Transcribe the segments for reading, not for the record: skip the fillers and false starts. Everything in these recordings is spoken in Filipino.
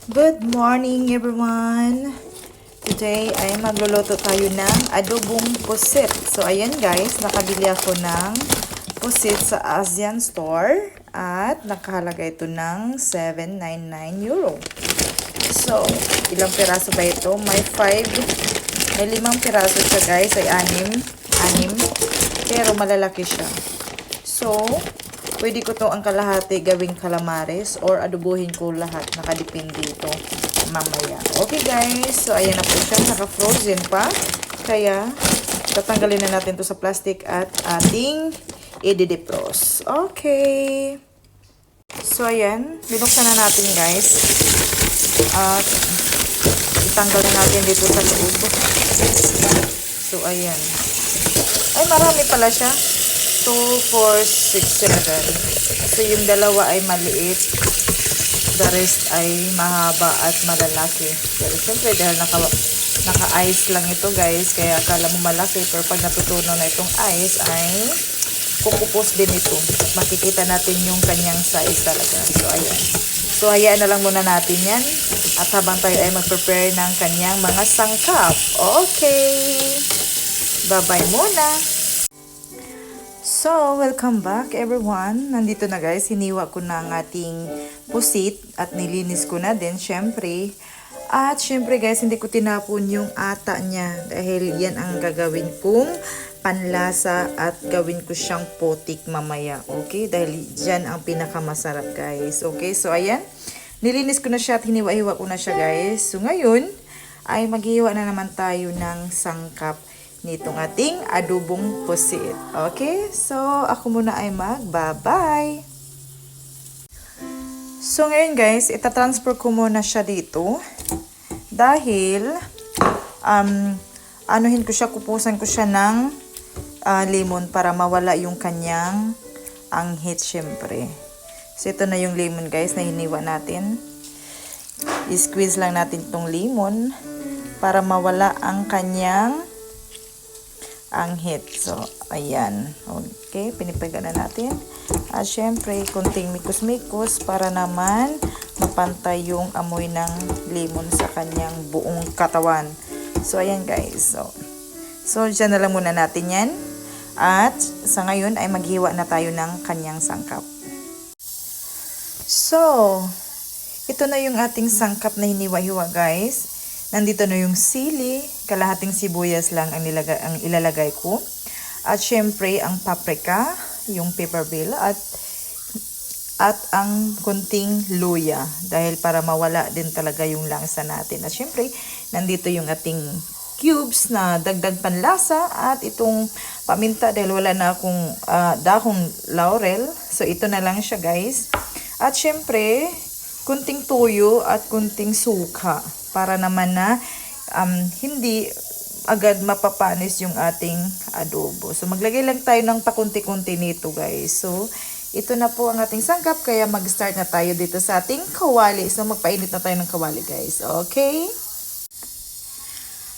Good morning everyone! Today ay magluluto tayo ng adobong pusit. So ayan guys, nakabili ako ng pusit sa ASEAN store at nakahalaga ito ng 799 euro. So, ilang piraso ba ito? May 5 piraso siya guys, ay 6 pero malalaki siya. So, pwede ko to ang kalahati gawing calamares or adobohin ko lahat. Nakadepende ito mamaya. Okay guys, so ayan na po siya. Naka-frozen pa. Kaya, tatanggalin na natin to sa plastic at ating i-defrost. Okay. So ayan, binuksan na natin guys. At itanggal na natin dito sa loob. So ayan. Ay, marami pala siya. 2, 4, 6, 7. So, yung dalawa ay maliit. The rest ay mahaba at malalaki. Pero, syempre, dahil naka-ice lang ito, guys. Kaya, akala mo malaki. Pero, pag natutunaw na itong ice, ay kukupos din ito. Makikita natin yung kanyang size talaga. So, ayan. So, hayaan na lang muna natin yan. At habang tayo ay mag-prepare ng kanyang mga sangkap. Okay. Bye-bye muna. So, welcome back everyone. Nandito na guys, hiniwa ko na ang ating pusit at nilinis ko na din syempre. At syempre guys, hindi ko tinapon yung ata niya dahil yan ang gagawin kong panlasa at gawin ko siyang potik mamaya. Okay? Dahil dyan ang pinakamasarap guys. Okay? So, ayan. Nilinis ko na siya at hiniwa-hiwa ko na siya guys. So, ngayon ay maghihiwa na naman tayo ng sangkap nitong ating adobong pusit. Okay? So, ako muna ay mag-bye-bye. So, ngayon guys, itatransfer ko muna siya dito. Dahil, anuhin ko siya, kupusan ko siya ng lemon para mawala yung kanyang anghit syempre. So, ito na yung lemon guys na hiniwa natin. I-squeeze lang natin itong lemon para mawala ang kanyang anghit. So, ayan. Okay, pinipiga na natin. At syempre, kunting mikos-mikos para naman mapantay yung amoy ng lemon sa kanyang buong katawan. So, ayan guys. So dyan na lang muna natin yan. At sa ngayon ay maghiwa na tayo ng kanyang sangkap. So, ito na yung ating sangkap na hiniwa-hiwa guys. Nandito na yung sili, kalahating sibuyas lang ang ilalagay ko. At syempre, ang paprika, yung pepper bell, at ang kunting luya. Dahil para mawala din talaga yung langsa natin. At syempre, nandito yung ating cubes na dagdag panlasa at itong paminta dahil wala na akong dahong laurel. So, ito na lang siya guys. At syempre, kunting tuyo at kunting suka para naman na hindi agad mapapanis yung ating adobo. So, maglagay lang tayo ng pakunti-kunti nito guys. So, ito na po ang ating sangkap kaya mag-start na tayo dito sa ating kawali. So, magpainit na tayo ng kawali guys. Okay?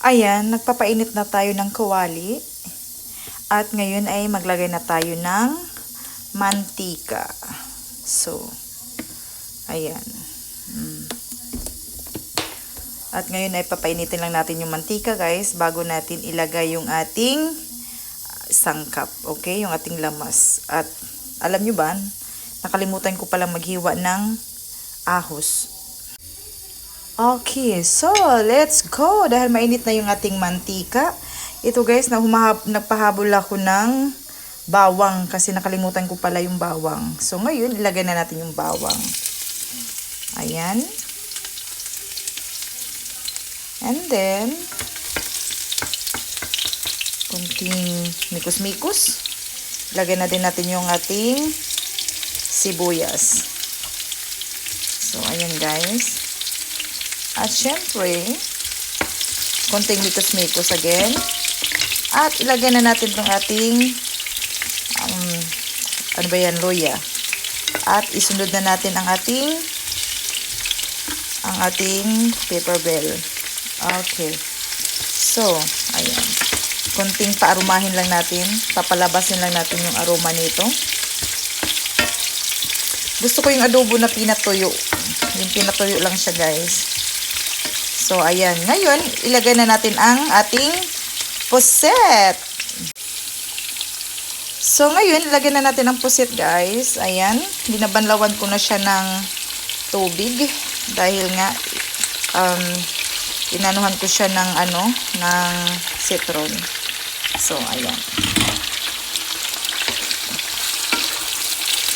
Ayan, nagpapainit na tayo ng kawali. At ngayon ay maglagay na tayo ng mantika. So, ayan. At ngayon ay papainitin lang natin yung mantika guys bago natin ilagay yung ating sangkap. Okay? Yung ating lamas. At alam nyo ba, nakalimutan ko palang maghiwa ng ahos. Okay, so let's go. Dahil mainit na yung ating mantika. Ito guys, nagpahabol ako ng bawang kasi nakalimutan ko pala yung bawang. So ngayon, ilagay na natin yung bawang. Ayan. And then, kunting mikos-mikos. Lagay na din natin yung ating sibuyas. So, ayan guys. At syempre, kunting mikos-mikos again. At ilagay na natin itong ating, ano ba yan, luya. At isunod na natin ang ating pepper bell. Okay. So, ayan. Kunting paarumahin lang natin. Papalabasin lang natin yung aroma nito. Gusto ko yung adobo na peanut tuyo. Yung pinatuyo lang siya, guys. So, ayan. Ngayon, ilagay na natin ang ating puset. So, ngayon, ilagay na natin ang puset, guys. Ayan. Binabanlawan ko na siya ng tubig. Dahil nga, inanuhan ko siya ng, ng citron. So, ayan.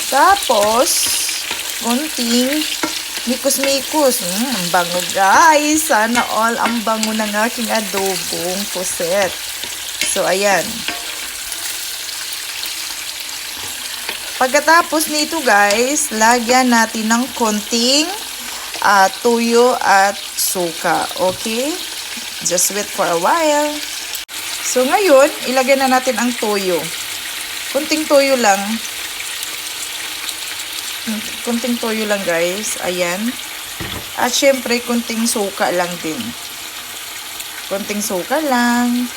Tapos, kunting mikos-mikos. Ang bango, guys. Sana all ang bango ng aking adobong puset. So, ayan. Pagkatapos nito, guys, lagyan natin ng konting tuyo at suka. Okay? Just wait for a while. So, ngayon, ilagay na natin ang tuyo. Kunting tuyo lang. Kunting toyo lang, guys. Ayan. At syempre, kunting suka lang din. Kunting suka lang.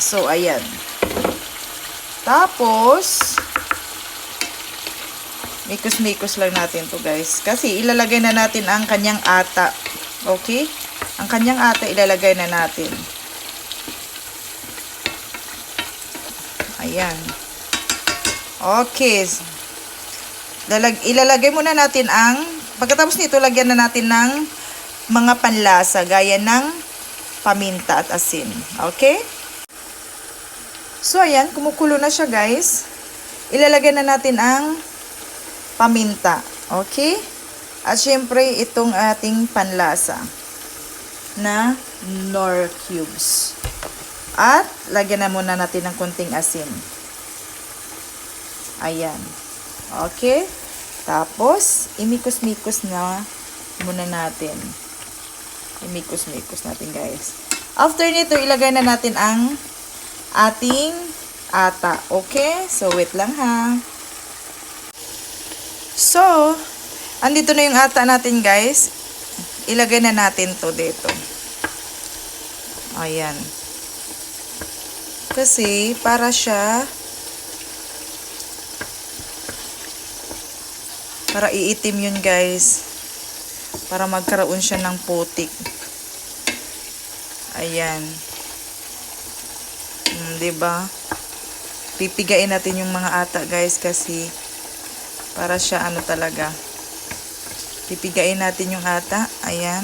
So, ayan. Tapos, mikos-mikos lang natin to, guys. Kasi ilalagay na natin ang kanyang ata. Okay? Ang kanyang ata ilalagay na natin. Ayan. Okay. Ilalagay muna natin pagkatapos nito, lagyan na natin ng mga panlasa, gaya ng paminta at asin. Okay? So, ayan, kumukulo na siya, guys. Ilalagay na natin ang paminta. Okay? At syempre, itong ating panlasa na Knorr cubes. At, lagyan na muna natin ng konting asin. Ayan. Okay. Tapos, imikos-mikos na muna natin. Imikos-mikos natin, guys. After nito, ilagay na natin ang ating ata. Okay? So, wait lang, ha. So, andito na yung ata natin, guys. Ilagay na natin to dito. Ayan. Kasi, para iitim yun, guys. Para magkaroon siya ng putik. Ayan. Diba? Pipigain natin yung mga ata, guys, kasi para siya talaga. Pipigain natin yung ata. Ayan.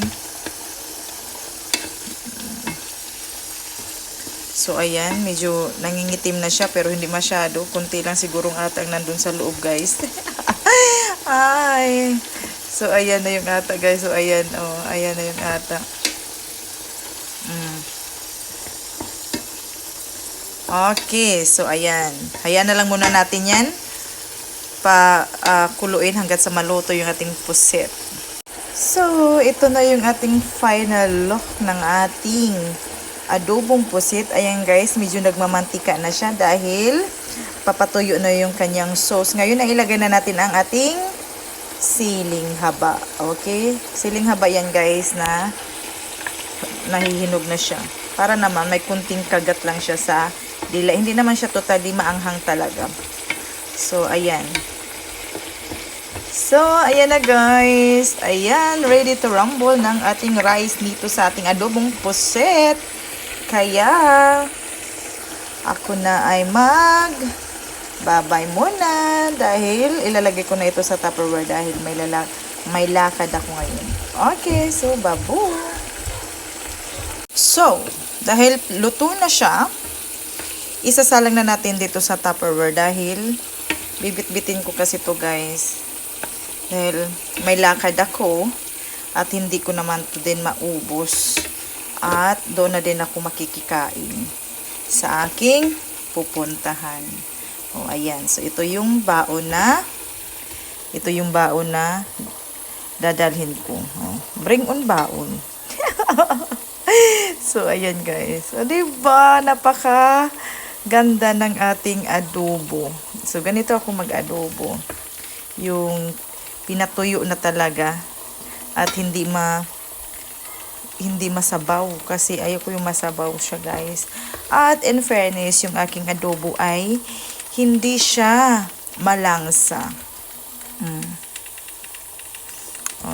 So, ayan. Medyo nangingitim na siya, pero hindi masyado. Kunti lang sigurong ata ang nandun sa loob, guys. Ay. So, ayan na yung ata, guys. So, ayan. Oh, ayan na yung ata. Okay. So, ayan. Hayaan na lang muna natin yan. Kuluin hanggat sa maluto yung ating puset. So, ito na yung ating final look ng ating adobong pusit. Ayan, guys, medyo nagmamantika na siya dahil papatuyo na yung kanyang sauce. Ngayon, ang ilagay na natin ang ating siling haba. Okay? Siling haba yan, guys, na nahihinog na siya. Para naman may kunting kagat lang siya sa dila. Hindi naman siya totally maanghang talaga. So, ayan. So, ayan na, guys. Ayan, ready to rumble ng ating rice dito sa ating adobong puset. Kaya, ako na ay babay muna dahil ilalagay ko na ito sa Tupperware dahil may lakad ako ngayon. Okay, so babu. So, dahil luto na siya, isasalang na natin dito sa Tupperware dahil bibit-bitin ko kasi to, guys. Dahil may lakad ako at hindi ko naman to din maubos. At doon na din ako makikikain sa aking pupuntahan. O, ayan. So, ito yung baon na dadalhin ko. O, bring on baon. So, ayan, guys. O, diba? Napaka ganda ng ating adobo. So, ganito ako mag-adobo. Yung pinatuyo na talaga at hindi masabaw kasi ayoko yung masabaw siya, guys. At in fairness, yung aking adobo ay hindi siya malangsa.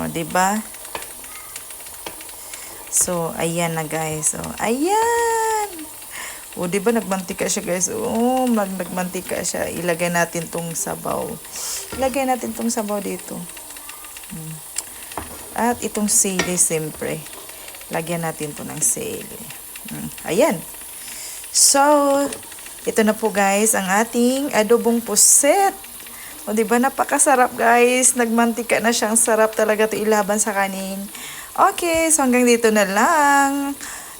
O, diba? So, ayan na guys. So, ayan. O, diba nagmantika siya guys? O, nagmantika siya. Ilagay natin tong sabaw. Ilagay natin tong sabaw dito. At itong sili, siyempre. Lagyan natin to ng sili. Ayan. So, ito na po guys, ang ating adobong pusit. O, diba napakasarap guys. Nagmantika na siyang sarap talaga to ilaban sa kanin. Okay, so hanggang dito na lang.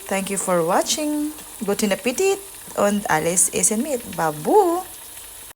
Thank you for watching. Guten Appetit und alles essen mit. Babu!